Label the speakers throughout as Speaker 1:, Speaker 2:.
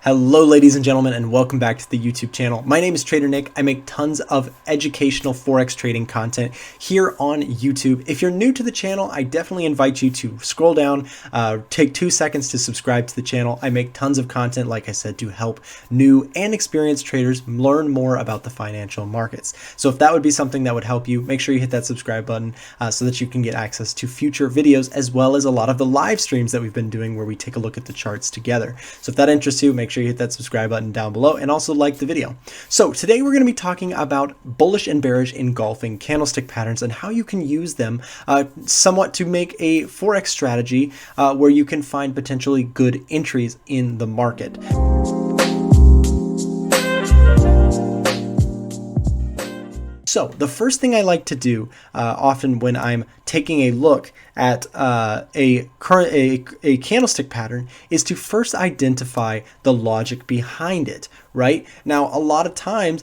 Speaker 1: Hello ladies and gentlemen, and welcome back to the YouTube channel. My name is Trader Nick. I make tons of educational Forex trading content here on YouTube. If you're new to the channel, I definitely invite you to scroll down, take 2 seconds to subscribe to the channel. I make tons of content, like I said, to help new and experienced traders learn more about the financial markets. So if that would be something that would help you, make sure you hit that subscribe button so that you can get access to future videos, as well as a lot of the live streams that we've been doing where we take a look at the charts together. So if that interests you, make sure you hit that subscribe button down below and also like the video. So today we're going to be talking about bullish and bearish engulfing candlestick patterns and how you can use them somewhat to make a Forex strategy where you can find potentially good entries in the market. So the first thing I like to do often when I'm taking a look at a candlestick pattern is to first identify the logic behind it. Right now, a lot of times,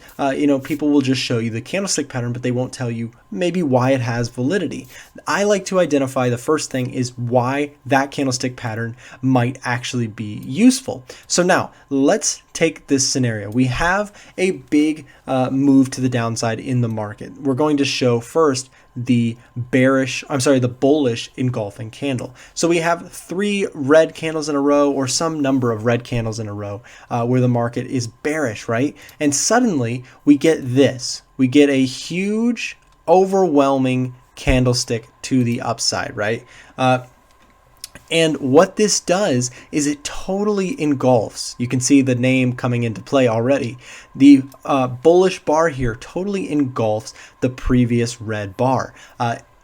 Speaker 1: people will just show you the candlestick pattern, but they won't tell you maybe why it has validity. I like to identify the first thing is why that candlestick pattern might actually be useful. So now let's take this scenario. We have a big move to the downside in the market. We're going to show first the bullish engulfing candle. So we have 3 red candles in a row, or some number of red candles in a row, where the market is bearish, right? And suddenly we get this. We get a huge, overwhelming candlestick to the upside, right? And what this does is it totally engulfs. You can see the name coming into play already. The bullish bar here totally engulfs the previous red bar.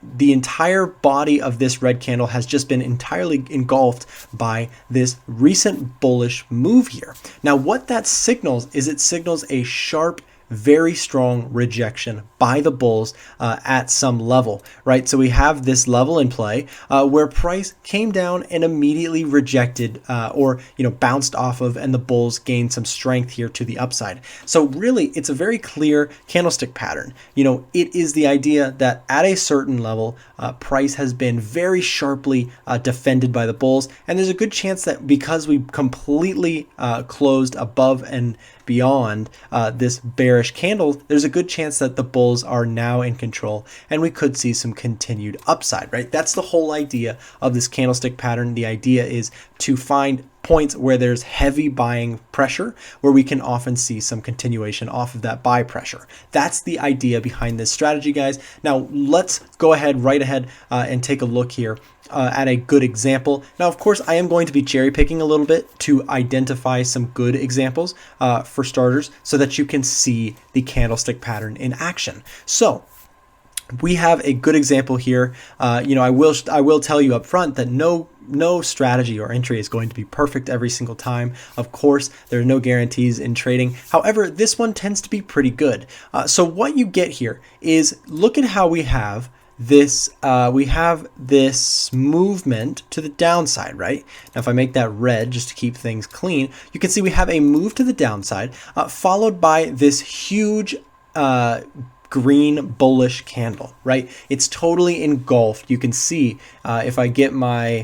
Speaker 1: The entire body of this red candle has just been entirely engulfed by this recent bullish move here. Now, what that signals is it signals a sharp, very strong rejection by the bulls at some level, right? So we have this level in play where price came down and immediately rejected or bounced off of, and the bulls gained some strength here to the upside. So really, it's a very clear candlestick pattern. It is the idea that at a certain level, price has been very sharply defended by the bulls, and there's a good chance that because we completely closed above and beyond this bearish candle, there's a good chance that the bulls are now in control and we could see some continued upside, right? That's the whole idea of this candlestick pattern. The idea is to find points where there's heavy buying pressure, where we can often see some continuation off of that buy pressure. That's the idea behind this strategy, guys. Now let's go right ahead and take a look here at a good example. Now, of course, I am going to be cherry picking a little bit to identify some good examples for starters so that you can see the candlestick pattern in action. So we have a good example here. I will tell you up front that no strategy or entry is going to be perfect every single time. Of course, there are no guarantees in trading. However, this one tends to be pretty good. So what you get here is, look at how we have this movement to the downside, right? Now, if I make that red just to keep things clean, you can see we have a move to the downside followed by this huge green bullish candle, right? It's totally engulfed. You can see if I get my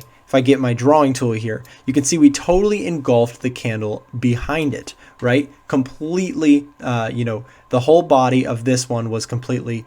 Speaker 1: drawing tool here, you can see we totally engulfed the candle behind it, right? Completely, the whole body of this one was completely,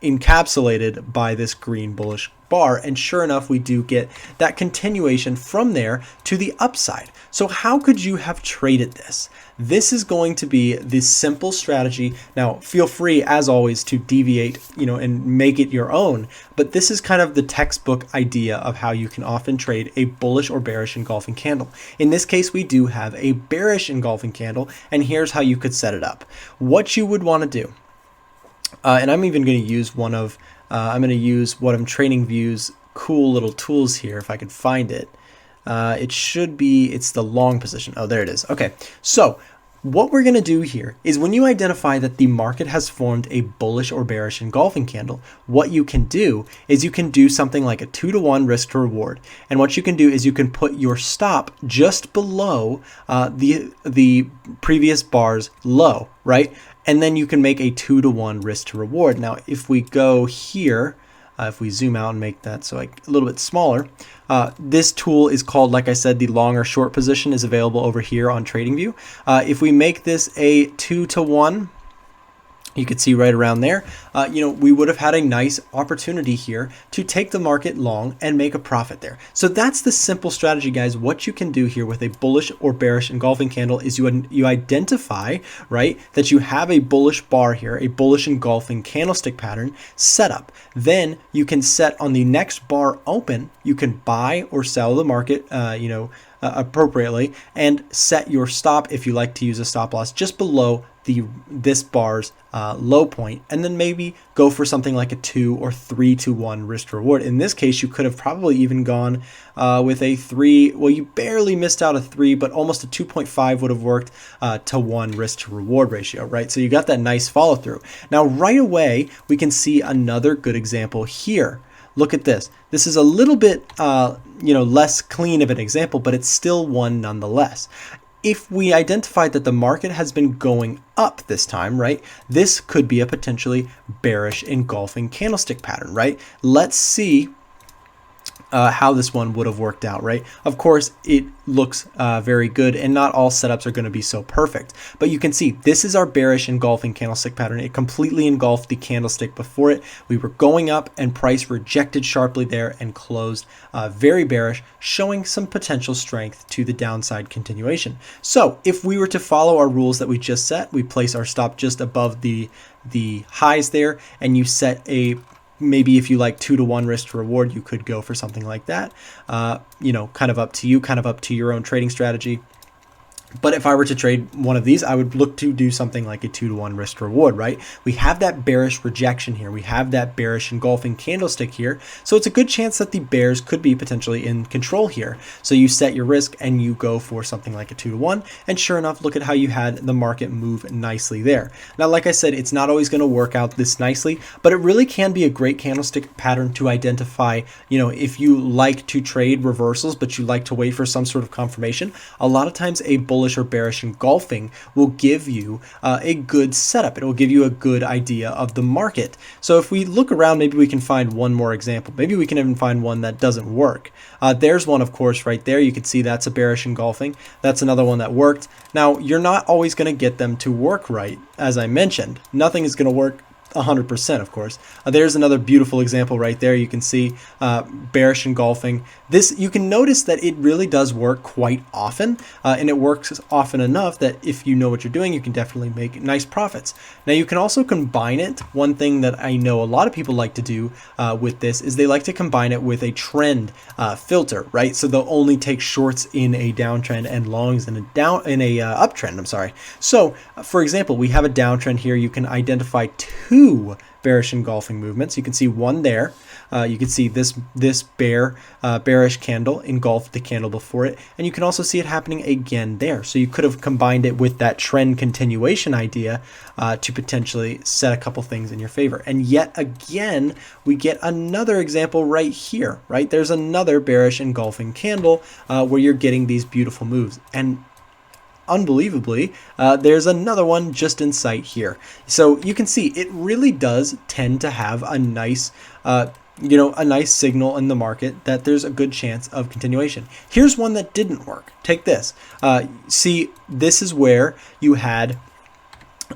Speaker 1: encapsulated by this green bullish bar, and sure enough, we do get that continuation from there to the upside. So how could you have traded this? This is going to be the simple strategy. Now, feel free, as always, to deviate, and make it your own, but this is kind of the textbook idea of how you can often trade a bullish or bearish engulfing candle. In this case, we do have a bearish engulfing candle, and here's how you could set it up. What you would want to do, and I'm even going to use I'm going to use What I'm Trading View's cool little tools here, if I can find it. It's the long position. Oh, there it is. Okay, so what we're going to do here is, when you identify that the market has formed a bullish or bearish engulfing candle, what you can do is you can do something like a 2-to-1 risk to reward. And what you can do is you can put your stop just below the previous bar's low, right? And then you can make a 2-to-1 risk to reward. Now, if we go here, if we zoom out and make that a little bit smaller, This tool is called, like I said, the long or short position is available over here on TradingView. If we make this a 2-to-1, you could see right around there, we would have had a nice opportunity here to take the market long and make a profit there. So that's the simple strategy, guys. What you can do here with a bullish or bearish engulfing candle is you identify, right, that you have a bullish bar here, a bullish engulfing candlestick pattern set up. Then you can set on the next bar open, you can buy or sell the market, appropriately, and set your stop, if you like to use a stop loss, just below this bar's low point, and then maybe go for something like a 2 or 3-to-1 risk to reward. In this case, you could have probably even gone with a 3. Well, you barely missed out a 3, but almost a 2.5 would have worked to 1 risk to reward ratio, right? So you got that nice follow through. Now, right away, we can see another good example here. Look at this. This is a little bit, less clean of an example, but it's still one nonetheless. If we identify that the market has been going up this time, right, this could be a potentially bearish engulfing candlestick pattern, right? Let's see how this one would have worked out, right? Of course, it looks very good, and not all setups are going to be so perfect. But you can see this is our bearish engulfing candlestick pattern. It completely engulfed the candlestick before it. We were going up, and price rejected sharply there and closed very bearish, showing some potential strength to the downside continuation. So if we were to follow our rules that we just set, we place our stop just above the highs there, and you set a maybe if you like 2-to-1 risk to reward, you could go for something like that. Kind of up to you, kind of up to your own trading strategy. But if I were to trade one of these, I would look to do something like a 2-to-1 risk to reward, right? We have that bearish rejection here. We have that bearish engulfing candlestick here. So it's a good chance that the bears could be potentially in control here. So you set your risk and you go for something like a 2-to-1. And sure enough, look at how you had the market move nicely there. Now, like I said, it's not always going to work out this nicely, but it really can be a great candlestick pattern to identify, if you like to trade reversals, but you like to wait for some sort of confirmation. A lot of times a bullish or bearish engulfing will give you a good setup. It will give you a good idea of the market. So if we look around, maybe we can find one more example. Maybe we can even find one that doesn't work. There's one, of course, right there. You can see that's a bearish engulfing. That's another one that worked. Now, you're not always going to get them to work right. As I mentioned, nothing is going to work 100%, of course. There's another beautiful example right there. You can see bearish engulfing. This, you can notice that it really does work quite often, and it works often enough that if you know what you're doing, you can definitely make nice profits. Now, you can also combine it. One thing that I know a lot of people like to do with this is they like to combine it with a trend filter, right? So they'll only take shorts in a downtrend and longs in a uptrend. I'm sorry. So, for example, we have a downtrend here. You can identify two bearish engulfing movements. You can see one there. You can see this bearish candle engulfed the candle before it, and you can also see it happening again there. So you could have combined it with that trend continuation idea to potentially set a couple things in your favor. And yet again, we get another example right here, right? There's another bearish engulfing candle where you're getting these beautiful moves. And unbelievably, there's another one just in sight here. So you can see it really does tend to have a nice, a nice signal in the market that there's a good chance of continuation. Here's one that didn't work. Take this. See, this is where you had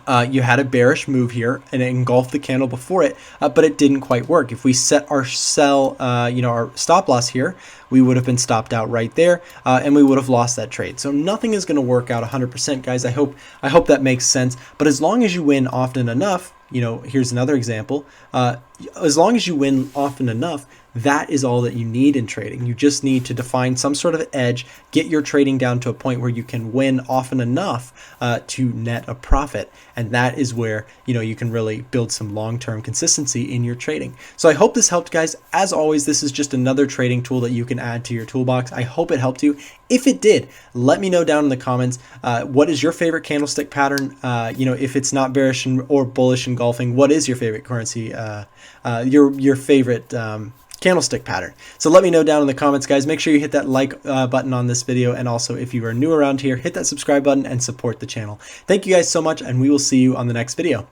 Speaker 1: a bearish move here and it engulfed the candle before it, but it didn't quite work. If we set our sell, our stop loss here, we would have been stopped out right there, and we would have lost that trade. So nothing is going to work out 100%, guys. I hope that makes sense. But as long as you win often enough, here's another example. As long as you win often enough, that is all that you need in trading. You just need to define some sort of edge, get your trading down to a point where you can win often enough to net a profit. And that is where, you can really build some long-term consistency in your trading. So I hope this helped, guys. As always, this is just another trading tool that you can add to your toolbox. I hope it helped you. If it did, let me know down in the comments. What is your favorite candlestick pattern? If it's not bearish or bullish engulfing, what is your favorite currency? Your favorite candlestick pattern. So let me know down in the comments, guys. Make sure you hit that like button on this video, and also if you are new around here, hit that subscribe button and support the channel. Thank you guys so much, and we will see you on the next video.